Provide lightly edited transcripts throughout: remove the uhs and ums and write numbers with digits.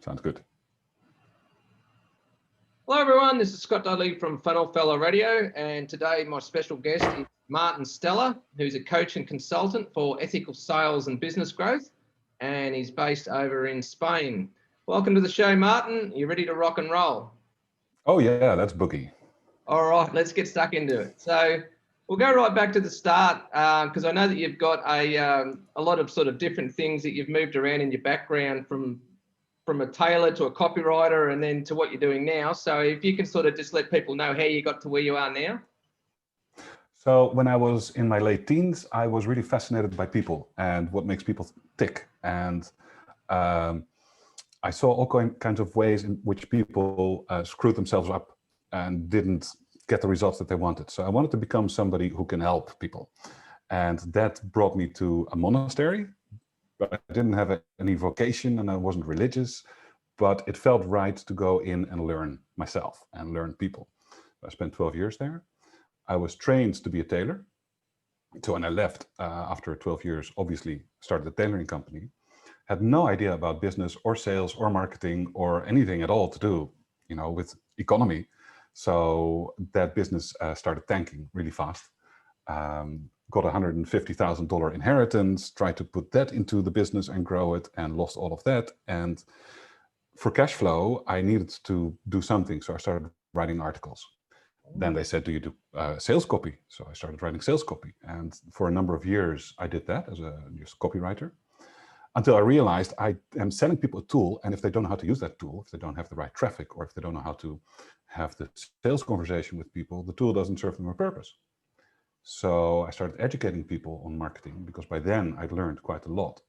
Sounds good. Hello everyone, this is Scott Dudley from Funnel Fella Radio, and today my special guest is Martin Stella, who's a coach and consultant for ethical sales and business growth, and he's based over in Spain. Welcome to the show, Martin. You ready to rock and roll? Oh yeah, that's boogie. All right, let's get stuck into it. So we'll go right back to the start because I know that you've got a lot of sort of different things that you've moved around in your background from a tailor to a copywriter and then to what you're doing now. So if you can sort of just let people know how you got to where you are now. So when I was in my late teens, I was really fascinated by people and what makes people tick. And I saw all kinds of ways in which people screwed themselves up and didn't get the results that they wanted. So I wanted to become somebody who can help people. And that brought me to a monastery, but I didn't have any vocation and I wasn't religious, but it felt right to go in and learn myself and learn people. I spent 12 years there. I was trained to be a tailor. So when I left after 12 years, obviously started a tailoring company, had no idea about business or sales or marketing or anything at all to do, with economy. So that business started tanking really fast. Got a $150,000 inheritance, tried to put that into the business and grow it and lost all of that. And for cash flow, I needed to do something. So I started writing articles. Then they said, do you do sales copy? So I started writing sales copy. And for a number of years, I did that as a just copywriter until I realized I am selling people a tool. And if they don't know how to use that tool, if they don't have the right traffic, or if they don't know how to have the sales conversation with people, the tool doesn't serve them a purpose. So I started educating people on marketing because by then I'd learned quite a lot.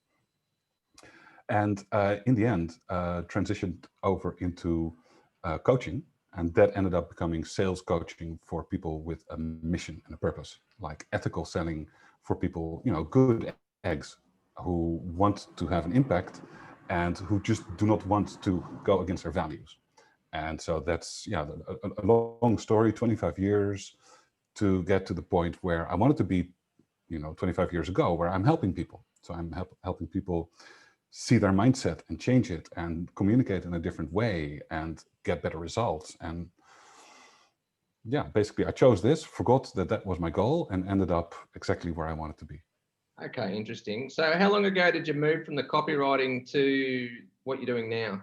And in the end, transitioned over into coaching. And that ended up becoming sales coaching for people with a mission and a purpose, like ethical selling for people, good eggs who want to have an impact and who just do not want to go against their values. And so that's, a long story, 25 years to get to the point where I wanted to be, 25 years ago, where I'm helping people. So I'm helping people see their mindset and change it and communicate in a different way and get better results. And yeah, basically I chose this, forgot that that was my goal and ended up exactly where I wanted to be. Okay, interesting. So how long ago did you move from the copywriting to what you're doing now?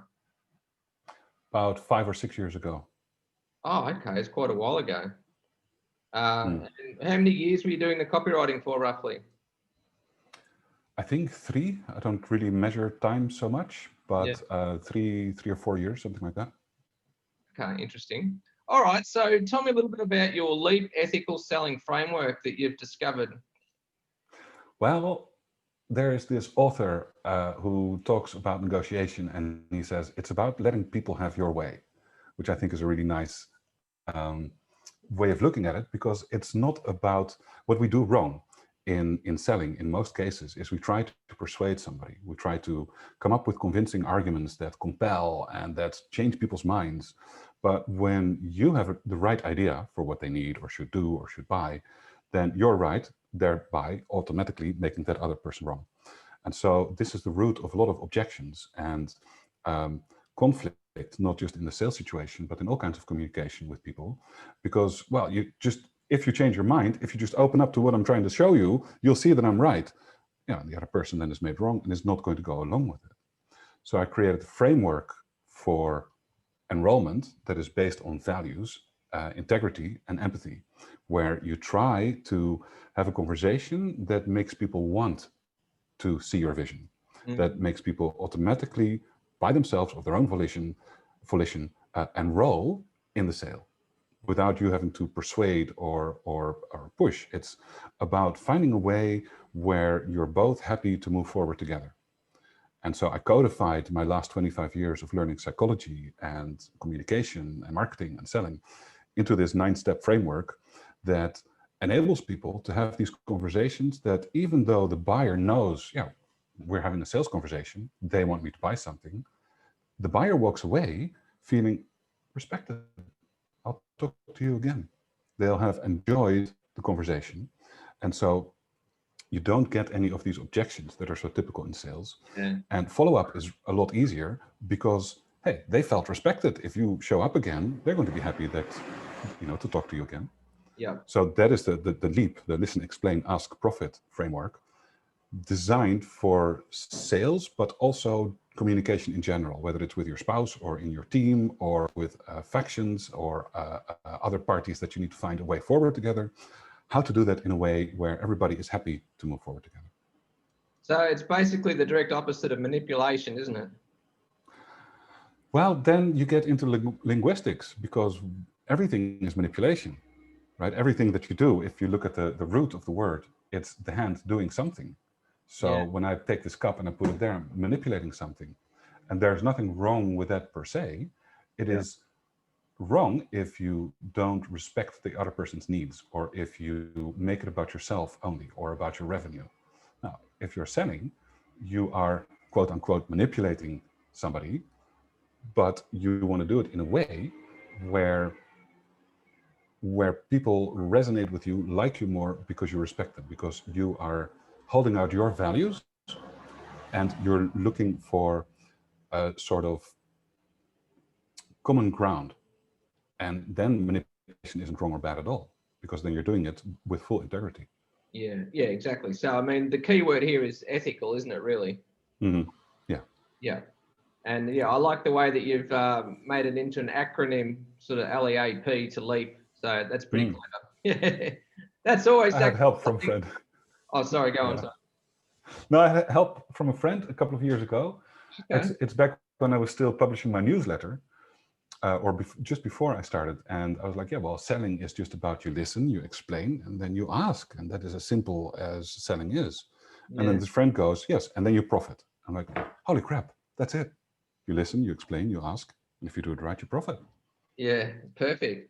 About 5 or 6 years ago. Oh, okay. It's quite a while ago. And how many years were you doing the copywriting for roughly? I think 3. I don't really measure time so much, but 3 or 4 years, something like that. Okay, interesting. All right. So tell me a little bit about your LEAP ethical selling framework that you've discovered. Well, there is this author who talks about negotiation, and he says it's about letting people have your way, which I think is a really nice way of looking at it, because it's not about what we do wrong in selling. In most cases is we try to persuade somebody. We try to come up with convincing arguments that compel and that change people's minds. But when you have the right idea for what they need or should do or should buy, then you're right, thereby automatically making that other person wrong. And so this is the root of a lot of objections and conflict, not just in the sales situation, but in all kinds of communication with people. Because, well, if you change your mind, if you just open up to what I'm trying to show you, you'll see that I'm right. The other person then is made wrong and is not going to go along with it. So I created a framework for enrollment that is based on values, integrity and empathy, where you try to have a conversation that makes people want to see your vision, that makes people automatically, by themselves, of their own volition, enroll in the sale without you having to persuade or push. It's about finding a way where you're both happy to move forward together. And so I codified my last 25 years of learning psychology and communication and marketing and selling into this 9-step framework that enables people to have these conversations that, even though the buyer knows, we're having a sales conversation, they want me to buy something, the buyer walks away feeling respected. I'll talk to you again. They'll have enjoyed the conversation. And so you don't get any of these objections that are so typical in sales. And follow-up is a lot easier because hey, they felt respected. If you show up again, they're going to be happy that, to talk to you again. Yeah. So that is the LEAP, the listen, explain, ask, profit framework, designed for sales, but also communication in general, whether it's with your spouse or in your team or with factions or other parties that you need to find a way forward together, how to do that in a way where everybody is happy to move forward together. So it's basically the direct opposite of manipulation, isn't it? Well, then you get into linguistics, because everything is manipulation, right? Everything that you do, if you look at the root of the word, it's the hand doing something. So when I take this cup and I put it there, I'm manipulating something. And there's nothing wrong with that per se. It is wrong if you don't respect the other person's needs, or if you make it about yourself only, or about your revenue. Now, if you're selling, you are quote unquote manipulating somebody, but you want to do it in a way where people resonate with you, like you more, because you respect them, because you are holding out your values and you're looking for a sort of common ground. And then manipulation isn't wrong or bad at all, because then you're doing it with full integrity. Yeah, exactly. So, I mean, the key word here is ethical, isn't it, really? Mm-hmm. Yeah. Yeah. And I like the way that you've made it into an acronym, sort of LEAP to LEAP. So that's pretty clever. That's always. I had help from a friend. Oh, sorry. Go on. Sorry. No, I had help from a friend a couple of years ago. Okay. It's back when I was still publishing my newsletter, just before I started. And I was like, yeah, well, selling is just about you listen, you explain, and then you ask. And that is as simple as selling is. Yeah. And then this friend goes, yes, and then you profit. I'm like, holy crap, that's it. You listen, you explain, you ask, and if you do it right, you profit. Yeah, perfect.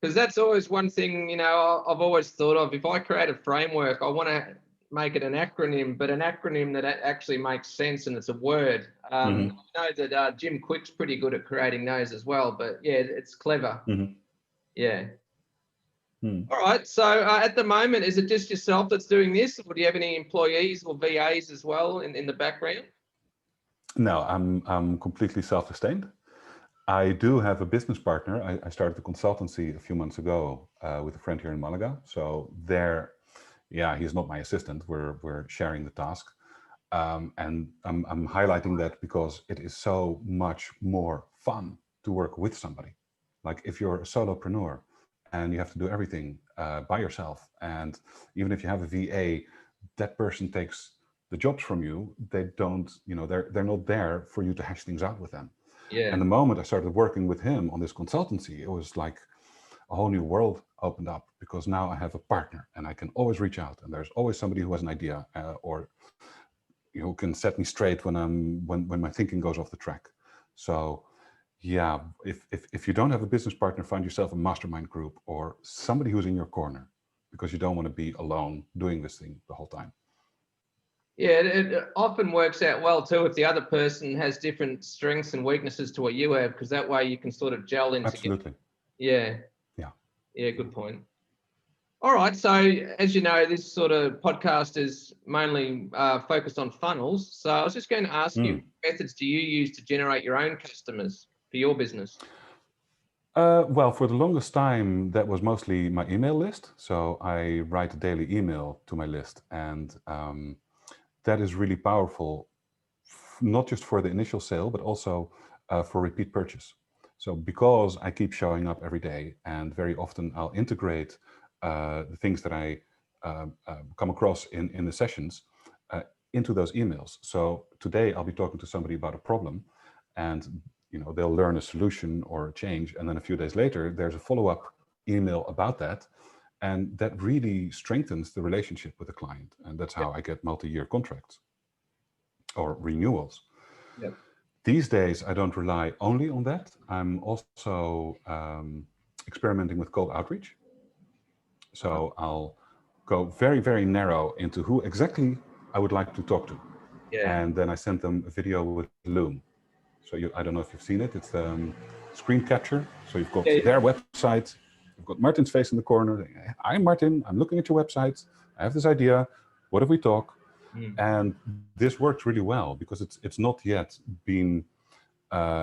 Because that's always one thing, I've always thought of. If I create a framework, I want to make it an acronym, but an acronym that actually makes sense and it's a word. I know that Jim Quick's pretty good at creating those as well, but yeah, it's clever. Yeah. All right. So at the moment, is it just yourself that's doing this, or do you have any employees or VAs as well in the background? No, I'm completely self-sustained. I do have a business partner. I started the consultancy a few months ago with a friend here in Malaga. So he's not my assistant. We're sharing the task, and I'm highlighting that because it is so much more fun to work with somebody. Like if you're a solopreneur and you have to do everything by yourself, and even if you have a VA, that person takes the jobs from you. They don't, they're not there for you to hash things out with them. Yeah. And the moment I started working with him on this consultancy, it was like a whole new world opened up, because now I have a partner and I can always reach out, and there's always somebody who has an idea or who can set me straight when my thinking goes off the track. So yeah, if you don't have a business partner, find yourself a mastermind group or somebody who's in your corner, because you don't want to be alone doing this thing the whole time. Yeah, it often works out well too if the other person has different strengths and weaknesses to what you have, because that way you can sort of gel in. Absolutely. Yeah. Good point. All right. So as you know, this sort of podcast is mainly focused on funnels. So I was just going to ask you, what methods do you use to generate your own customers for your business? Well, for the longest time, that was mostly my email list. So I write a daily email to my list, and that is really powerful, not just for the initial sale, but also for repeat purchase. So because I keep showing up every day, and very often I'll integrate the things that I come across in the sessions into those emails. So today I'll be talking to somebody about a problem, and they'll learn a solution or a change, and then a few days later there's a follow-up email about that. And that really strengthens the relationship with the client. And that's how I get multi-year contracts or renewals. Yep. These days, I don't rely only on that. I'm also experimenting with cold outreach. So I'll go very, very narrow into who exactly I would like to talk to. Yeah. And then I send them a video with Loom. So I don't know if you've seen it. It's the screen capture. So you've got their website. You've got Martin's face in the corner. I'm Martin. I'm looking at your website. I have this idea. What if we talk? And this works really well, because it's not yet been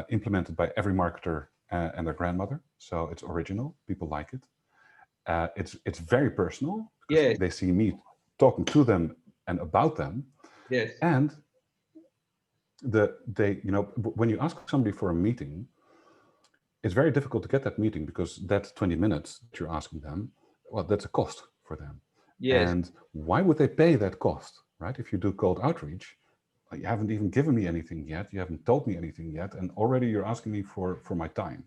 implemented by every marketer and their grandmother. So it's original. People like it. It's very personal because Yes. they see me talking to them and about them. Yes. And when you ask somebody for a meeting, it's very difficult to get that meeting because that 20 minutes that you're asking them, well, that's a cost for them. Yes. And why would they pay that cost, right? If you do cold outreach, you haven't even given me anything yet. You haven't told me anything yet. And already you're asking me for my time.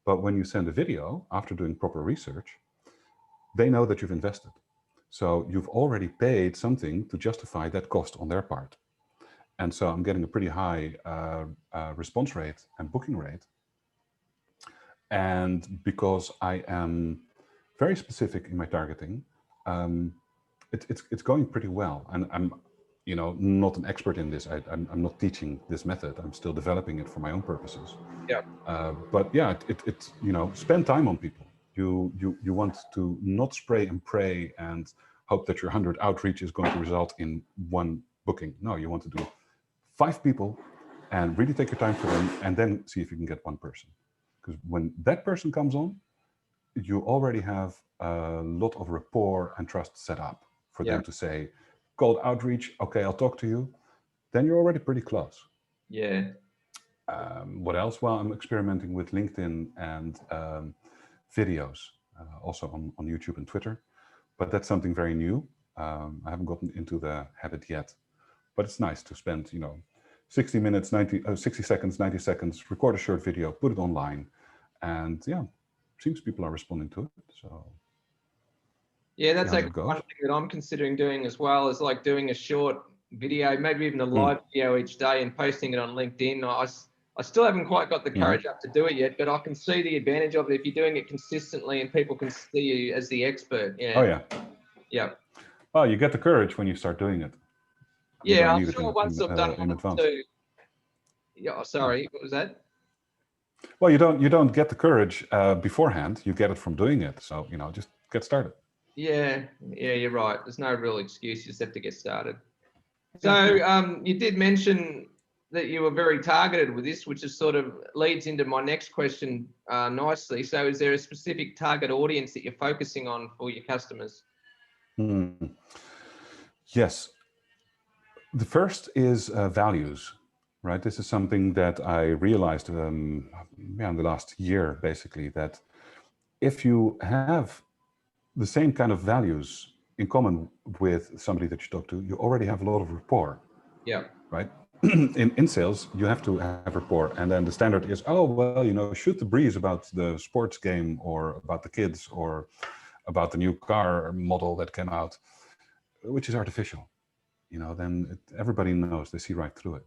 But when you send a video after doing proper research, they know that you've invested. So you've already paid something to justify that cost on their part. And so I'm getting a pretty high response rate and booking rate. And because I am very specific in my targeting, it's going pretty well. And I'm, not an expert in this. I'm not teaching this method. I'm still developing it for my own purposes. Yeah. But yeah, spend time on people. You want to not spray and pray and hope that your 100 outreach is going to result in one booking. No, you want to do 5 people and really take your time for them, and then see if you can get one person. Because when that person comes on, you already have a lot of rapport and trust set up for them to say, cold outreach, okay, I'll talk to you. Then you're already pretty close. Yeah. What else? Well, I'm experimenting with LinkedIn and videos, also on YouTube and Twitter. But that's something very new. I haven't gotten into the habit yet. But it's nice to spend, 60 minutes, 60 seconds, 90 seconds, record a short video, put it online. And yeah, seems people are responding to it. So yeah, that's like one thing that I'm considering doing as well, is like doing a short video, maybe even a live video each day and posting it on LinkedIn. I still haven't quite got the courage up to do it yet, but I can see the advantage of it if you're doing it consistently and people can see you as the expert. Yeah. Oh yeah. Yeah. Well, you get the courage when you start doing it. Yeah, I'm sure once I've done one or two. Yeah, sorry, what was that? Well, you don't get the courage beforehand. You get it from doing it. So, just get started. Yeah, you're right. There's no real excuse. You just have to get started. So you did mention that you were very targeted with this, which is sort of leads into my next question nicely. So is there a specific target audience that you're focusing on for your customers? Yes. The first is values, right? This is something that I realized in the last year, basically, that if you have the same kind of values in common with somebody that you talk to, you already have a lot of rapport. Yeah. Right? In sales, you have to have rapport. And then the standard is, oh, well, shoot the breeze about the sports game or about the kids or about the new car model that came out, which is artificial. Then everybody knows, they see right through it.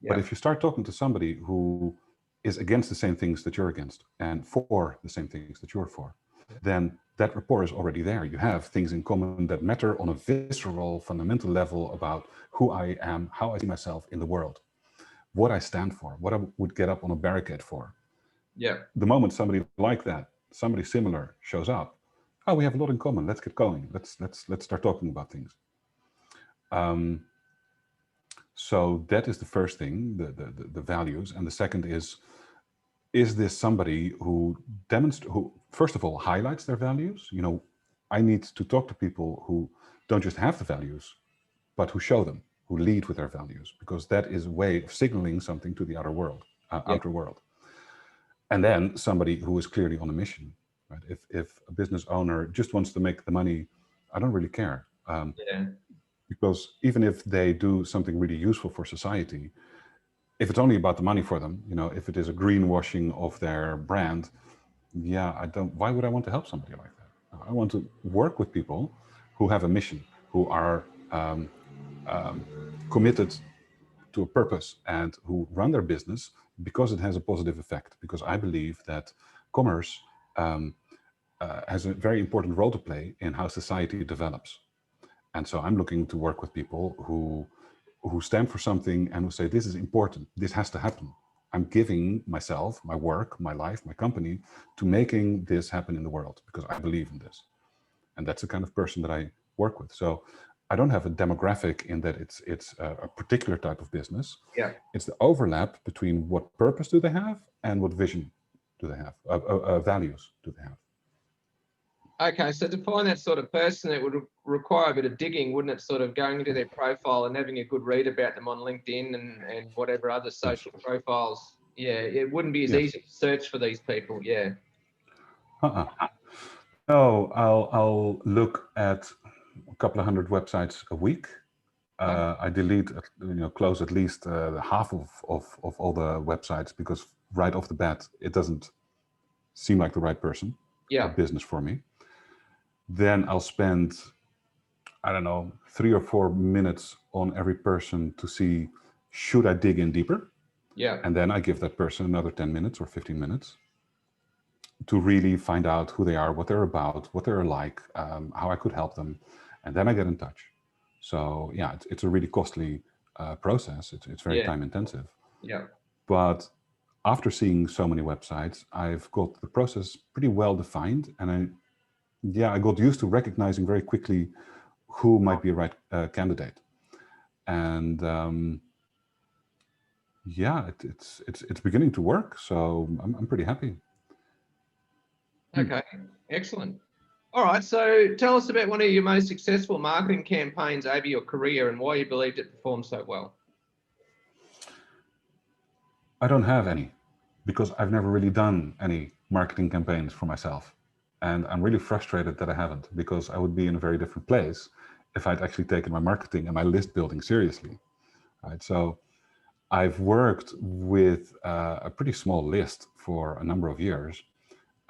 Yeah. But if you start talking to somebody who is against the same things that you're against and for the same things that you're for, then that rapport is already there. You have things in common that matter on a visceral, fundamental level about who I am, how I see myself in the world, what I stand for, what I would get up on a barricade for. Yeah. The moment somebody like that, somebody similar shows up, oh, we have a lot in common. Let's get going. Let's start talking about things. So that is the first thing, the values. And the second is this somebody who first of all, highlights their values? I need to talk to people who don't just have the values, but who show them, who lead with their values, because that is a way of signaling something to the outer world. And then somebody who is clearly on a mission, right? If a business owner just wants to make the money, I don't really care. Because even if they do something really useful for society, if it's only about the money for them, if it is a greenwashing of their brand, why would I want to help somebody like that? I want to work with people who have a mission, who are committed to a purpose and who run their business because it has a positive effect. Because I believe that commerce has a very important role to play in how society develops. And so I'm looking to work with people who stand for something and who say, this is important, this has to happen. I'm giving myself, my work, my life, my company to making this happen in the world because I believe in this. And that's the kind of person that I work with. So I don't have a demographic in that it's a particular type of business. Yeah. It's the overlap between what purpose do they have and what vision do they have, values do they have. Okay, so to find that sort of person, it would require a bit of digging, wouldn't it? Sort of going into their profile and having a good read about them on LinkedIn and whatever other social profiles. Yeah, it wouldn't be as easy to search for these people. Yeah. No, I'll look at a couple of hundred websites a week. I delete, close at least half of all the websites, because right off the bat, it doesn't seem like the right person or business for me. Then I'll spend, I don't know, 3 or 4 minutes on every person to see, should I dig in deeper? Yeah. And then I give that person another 10 minutes or 15 minutes to really find out who they are, what they're about, what they're like, how I could help them. And then I get in touch. So yeah, it's a really costly process. It's very time intensive. Yeah. But after seeing so many websites, I've got the process pretty well defined. And I got used to recognizing very quickly who might be a right candidate. And it's beginning to work. So I'm pretty happy. Okay, excellent. All right, so tell us about one of your most successful marketing campaigns over your career and why you believed it performed so well. I don't have any, because I've never really done any marketing campaigns for myself. And I'm really frustrated that I haven't, because I would be in a very different place if I'd actually taken my marketing and my list building seriously. Right? So I've worked with a pretty small list for a number of years.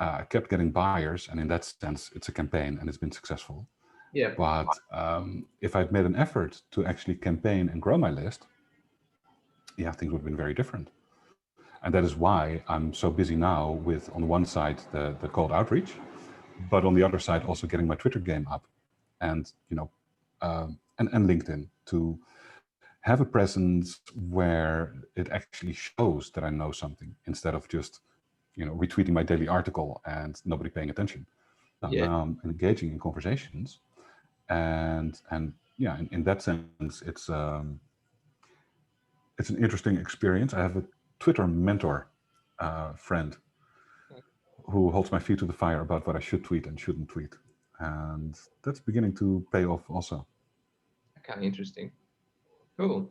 I kept getting buyers, and in that sense, it's a campaign and it's been successful. Yeah. But if I'd made an effort to actually campaign and grow my list, things would have been very different. And that is why I'm so busy now with, on the one side, the cold outreach, but on the other side, also getting my Twitter game up, and and LinkedIn, to have a presence where it actually shows that I know something, instead of just retweeting my daily article and nobody paying attention. Now I'm engaging in conversations, and in that sense, it's an interesting experience. I have a Twitter mentor friend who holds my feet to the fire about what I should tweet and shouldn't tweet, and that's beginning to pay off also. Okay, interesting. Cool.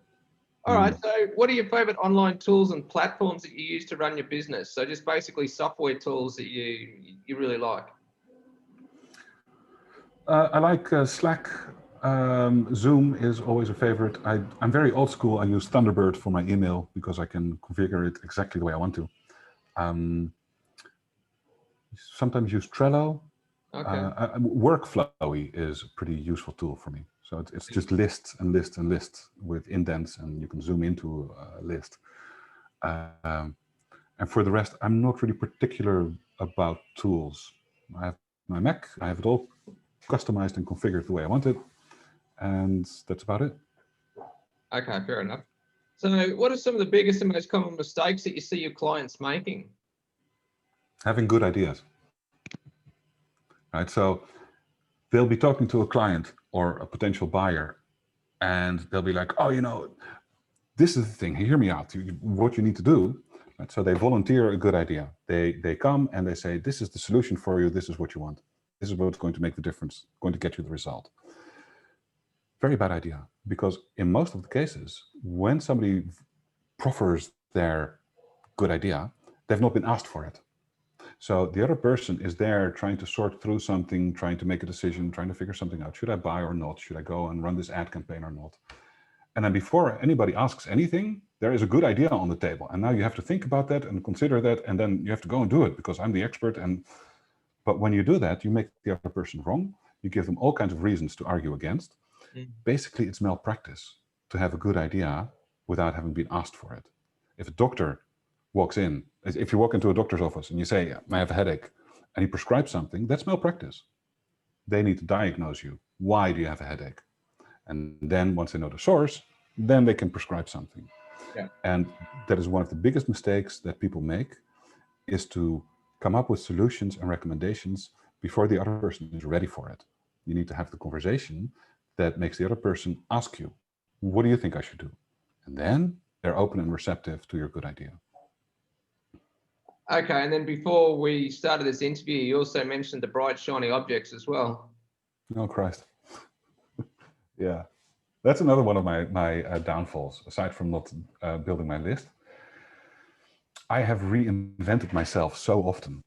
All right, so what are your favorite online tools and platforms that you use to run your business? So just basically software tools that you really like. I like Slack. Zoom is always a favorite. I'm very old school. I use Thunderbird for my email because I can configure it exactly the way I want to. Sometimes use Trello. Okay. Workflowy is a pretty useful tool for me. So it's just lists and lists and lists with indents, and you can zoom into a list. And for the rest, I'm not really particular about tools. I have my Mac. I have it all customized and configured the way I want it. And that's about it. Okay, fair enough. So what are some of the biggest and most common mistakes that you see your clients making? Having good ideas. Right, so they'll be talking to a client or a potential buyer, and they'll be like, oh, this is the thing, hear me out, what you need to do. Right? So they volunteer a good idea. They come and they say, this is the solution for you, this is what you want. This is what's going to make the difference, going to get you the result. Very bad idea, because in most of the cases, when somebody proffers their good idea, they've not been asked for it. So the other person is there trying to sort through something, trying to make a decision, trying to figure something out. Should I buy or not? Should I go and run this ad campaign or not? And then before anybody asks anything, there is a good idea on the table. And now you have to think about that and consider that, and then you have to go and do it because I'm the expert. But when you do that, you make the other person wrong. You give them all kinds of reasons to argue against. Basically, it's malpractice to have a good idea without having been asked for it. If a doctor walks in, if you walk into a doctor's office and you say, I have a headache, and he prescribes something, that's malpractice. They need to diagnose you. Why do you have a headache? And then once they know the source, then they can prescribe something. Yeah. And that is one of the biggest mistakes that people make, is to come up with solutions and recommendations before the other person is ready for it. You need to have the conversation, that makes the other person ask you, what do you think I should do? And then they're open and receptive to your good idea. Okay, and then before we started this interview, you also mentioned the bright, shiny objects as well. Oh, Christ. Yeah, that's another one of my downfalls, aside from not building my list. I have reinvented myself so often.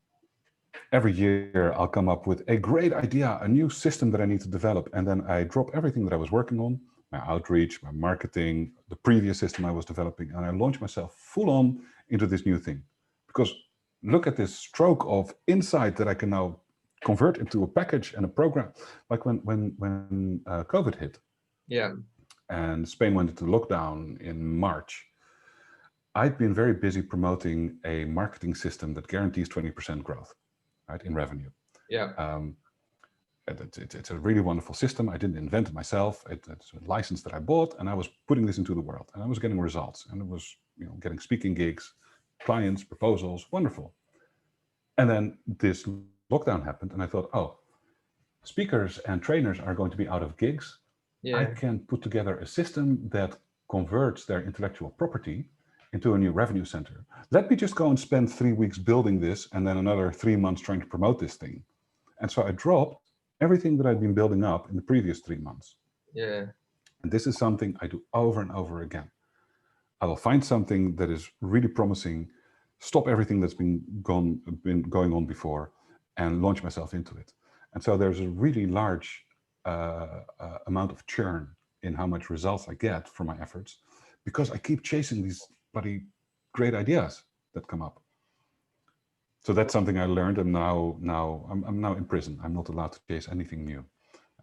Every year I'll come up with a great idea, a new system that I need to develop, and then I drop everything that I was working on, my outreach, my marketing, the previous system I was developing, and I launch myself full on into this new thing. Because look at this stroke of insight that I can now convert into a package and a program. Like when COVID hit, yeah, and Spain went into lockdown in March, I've been very busy promoting a marketing system that guarantees 20% growth, right, in revenue. Yeah. It's a really wonderful system. I didn't invent it myself. It's a license that I bought, and I was putting this into the world, and I was getting results, and it was, getting speaking gigs, clients, proposals, wonderful. And then this lockdown happened, and I thought, oh, speakers and trainers are going to be out of gigs. Yeah. I can put together a system that converts their intellectual property into a new revenue center. Let me just go and spend 3 weeks building this, and then another 3 months trying to promote this thing. And so I dropped everything that I'd been building up in the previous 3 months. Yeah. And this is something I do over and over again. I will find something that is really promising, stop everything that's been going on before, and launch myself into it. And so there's a really large amount of churn in how much results I get from my efforts, because I keep chasing these bloody great ideas that come up. So that's something I learned, and I'm now in prison. I'm not allowed to chase anything new.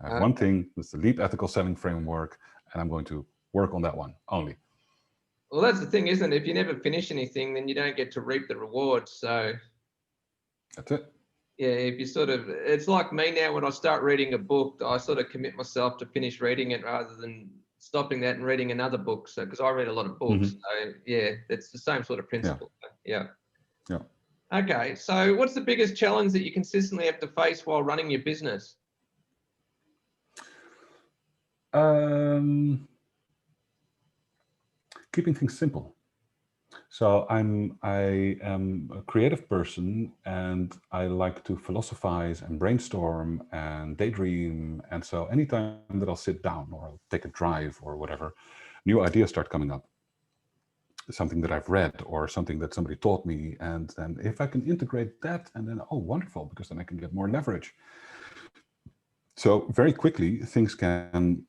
I have one thing, that's the Leap Ethical Selling Framework, and I'm going to work on that one only. Well, that's the thing, isn't it? If you never finish anything, then you don't get to reap the rewards. So that's it. Yeah, if you it's like me now, when I start reading a book, I sort of commit myself to finish reading it rather than stopping that and reading another book. So, because I read a lot of books. Mm-hmm. So yeah, it's the same sort of principle. Yeah. Okay, so what's the biggest challenge that you consistently have to face while running your business? Keeping things simple. So I am a creative person, and I like to philosophize and brainstorm and daydream. And so anytime that I'll sit down or I'll take a drive or whatever, new ideas start coming up. Something that I've read or something that somebody taught me. And then if I can integrate that, and then, oh, wonderful, because then I can get more leverage. So very quickly, things can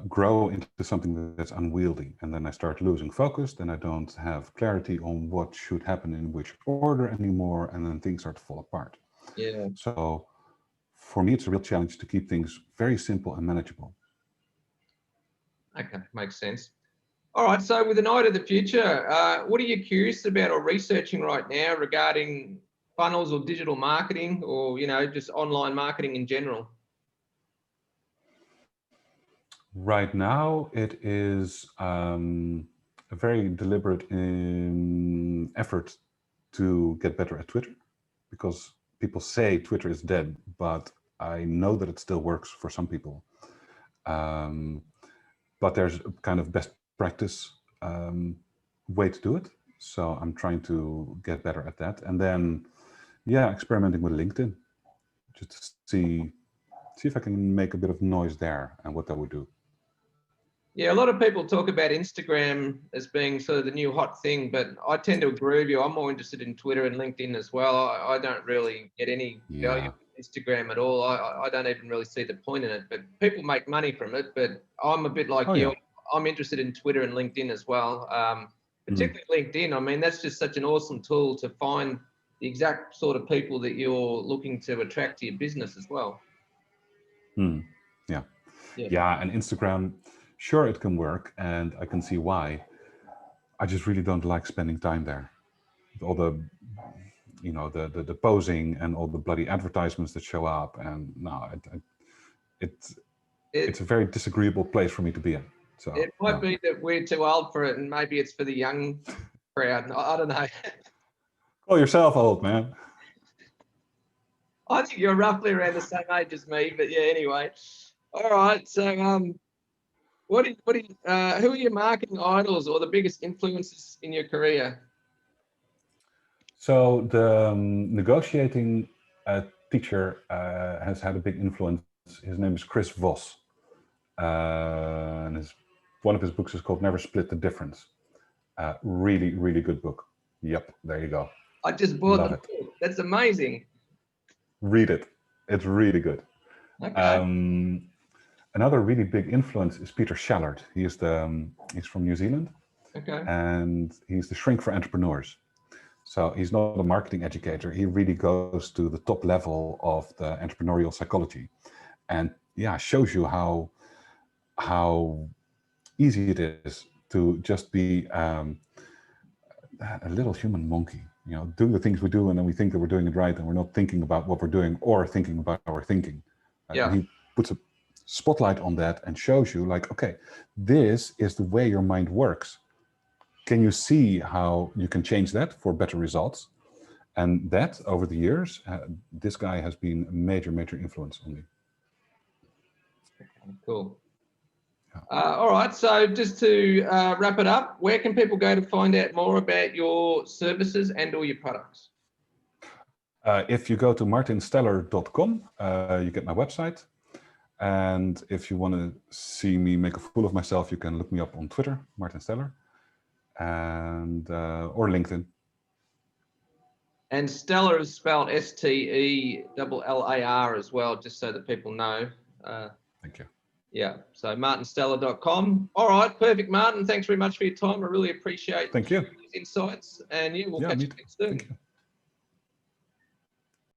grow into something that's unwieldy, and then I start losing focus. Then I don't have clarity on what should happen in which order anymore, and then things start to fall apart. Yeah. So for me, it's a real challenge to keep things very simple and manageable. Okay, makes sense. All right, so with an eye to the future, what are you curious about or researching right now regarding funnels or digital marketing, or just online marketing in general? Right now, it is a very deliberate effort to get better at Twitter, because people say Twitter is dead, but I know that it still works for some people. But there's a kind of best practice way to do it. So I'm trying to get better at that. And then, experimenting with LinkedIn, just to see if I can make a bit of noise there and what that would do. Yeah, a lot of people talk about Instagram as being sort of the new hot thing, but I tend to agree with you. I'm more interested in Twitter and LinkedIn as well. I don't really get any value from Instagram at all. I don't even really see the point in it, but people make money from it. But I'm a bit like you. Yeah. I'm interested in Twitter and LinkedIn as well. Particularly LinkedIn. I mean, that's just such an awesome tool to find the exact sort of people that you're looking to attract to your business as well. Yeah, and Instagram, sure, it can work, and I can see why. I just really don't like spending time there. All the, the posing and all the bloody advertisements that show up, and no, it's a very disagreeable place for me to be in. So it might be that we're too old for it, and maybe it's for the young crowd. I don't know. Call yourself old, man. I think you're roughly around the same age as me, but yeah, anyway. All right. So, who are your marketing idols or the biggest influences in your career? So the negotiating teacher has had a big influence. His name is Chris Voss. And one of his books is called Never Split the Difference. Really, really good book. Yep, there you go. I just bought Love the it. book. That's amazing. Read it. It's really good. Okay. Another really big influence is Peter Shallard. He's from New Zealand, Okay. and he's the shrink for entrepreneurs. So he's not a marketing educator. He really goes to the top level of the entrepreneurial psychology, and yeah, shows you how easy it is to just be a little human monkey. You know, do the things we do, and then we think that we're doing it right, and we're not thinking about what we're doing or thinking about our thinking. Yeah. And he puts a spotlight on that and shows you, like, okay, this is the way your mind works. Can you see how you can change that for better results? And that, over the years, this guy has been a major, major influence on me. Okay, cool. All right. So just to wrap it up, where can people go to find out more about your services and or your products? If you go to martinsteller.com, you get my website. And if you want to see me make a fool of myself, you can look me up on Twitter, Martin Steller, and or LinkedIn. And Stellar is spelled S-T-E-L-L-A-R as well, just so that people know. Thank you. Yeah, so martinsteller.com. All right, perfect, Martin. Thanks very much for your time. I really appreciate Thank you. these insights, and yeah, we'll catch me you next soon. Thank you.